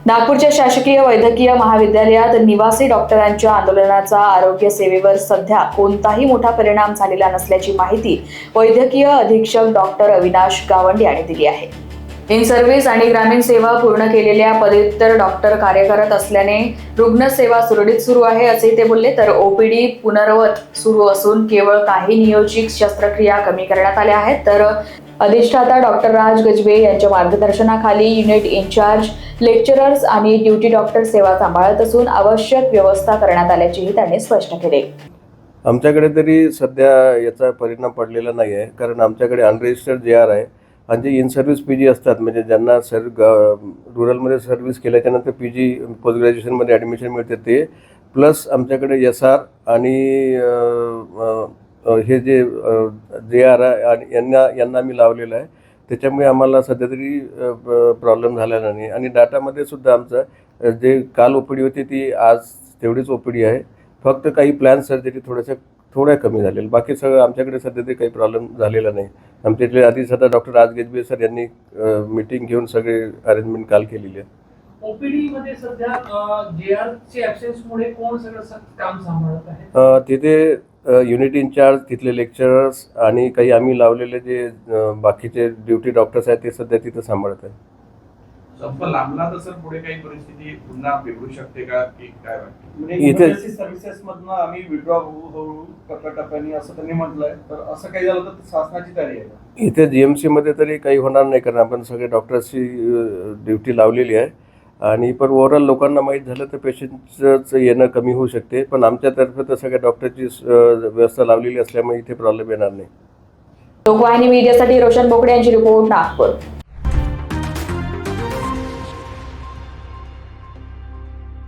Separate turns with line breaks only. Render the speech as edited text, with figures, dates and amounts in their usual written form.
नागपूरच्या शासकीय वैद्यकीय महाविद्यालयात निवासी डॉक्टरांच्या आंदोलनाचा आरोग्य सेवेवर सध्या कोणताही मोठा परिणाम झालेला नसल्याची माहिती वैद्यकीय अधीक्षक डॉक्टर अविनाश गावंडे यांनी दिली आहे। इन सर्व्हिस आणि ग्रामीण सेवा पूर्ण केलेल्या पदव्युत्तर डॉक्टर कार्य करत असल्याने रुग्णसेवा सुरळीत सुरू आहे असे ते बोलले। तर ओपीडी पुनर्वत सुरू असून केवळ काही नियोजित शस्त्रक्रिया कमी करण्यात आल्या आहेत। तर अधिष्ठाता डॉक्टर राज गजबे यांच्या मार्गदर्शनाखाली युनिट इन्चार्ज लेक्चरर्स आणि ड्युटी डॉक्टर सेवा सांभाळत असून आवश्यक व्यवस्था करण्यात आल्याचेही त्यांनी स्पष्ट केले।
आमच्याकडे तरी सध्या याचा परिणाम पडलेला नाही आहे, कारण आमच्याकडे अनरजिस्टर्ड JR आहे आणि जे इन सर्व्हिस PG असतात, म्हणजे ज्यांना रुरलमध्ये सर्व्हिस केल्याच्यानंतर PG पोस्ट ग्रॅज्युएशनमध्ये ॲडमिशन मिळते ते, प्लस आमच्याकडे SR आणि हे जे JR आहे आणि यांना आम्ही लावलेलं आहे। त्याच्यामुळे आम्हाला सध्या तरी प्रॉब्लेम झालेला नाही आणि डाटामध्ये सुद्धा आमचं जे काल OPD होती ती आज तेवढीच OPD आहे। फक्त काही प्लॅन सर्जरी थोड्या कमी झालेल्या, बाकी सगळं आमच्याकडे सध्या तरी काही प्रॉब्लेम झालेला नाही। आमच्या इथले अधिष्ठाता डॉक्टर राज गजबे सर यांनी मीटिंग घेऊन सगळे अरेंजमेंट काल केलेली आहे।
ओपीडी मध्ये सध्या JR चे ॲब्सेन्समुळे कोण सगळं काम सांभाळत आहे?
तिथे युनिट इन्चार्ज, तिथले लेक्चरर्स आणि काही आम्ही लावलेले जे बाकीचे ड्युटी डॉक्टर्स आहेत ते सध्या तिथं सांभाळत आहे।
संप लांबला तर सर पुढे काही परिस्थिती पुन्हा बिघडू शकते का, की काय वाटतं?
इथे सर्व्हिसेस मधनं आम्ही विड्रॉ होऊ टप्प्याटप्प्याने असं त्यांनी म्हटलंय, तर असं काही झालं तर शासनाची तयारी आहे का?
इथे GMC मध्ये तरी काही होणार नाही, कारण आपण सगळे डॉक्टर्सची ड्युटी लावलेली आहे आणि पण ओव्हरऑल लोकांना माहीत झालं तर पेशंटचं येणं कमी होऊ शकते, पण आमच्यातर्फे तर सगळ्या डॉक्टरची व्यवस्था लावलेली असल्यामुळे इथे प्रॉब्लेम येणार नाही।
लोकवाहिनी मीडियासाठी रोशन बोकडे यांची रिपोर्ट, नागपूर।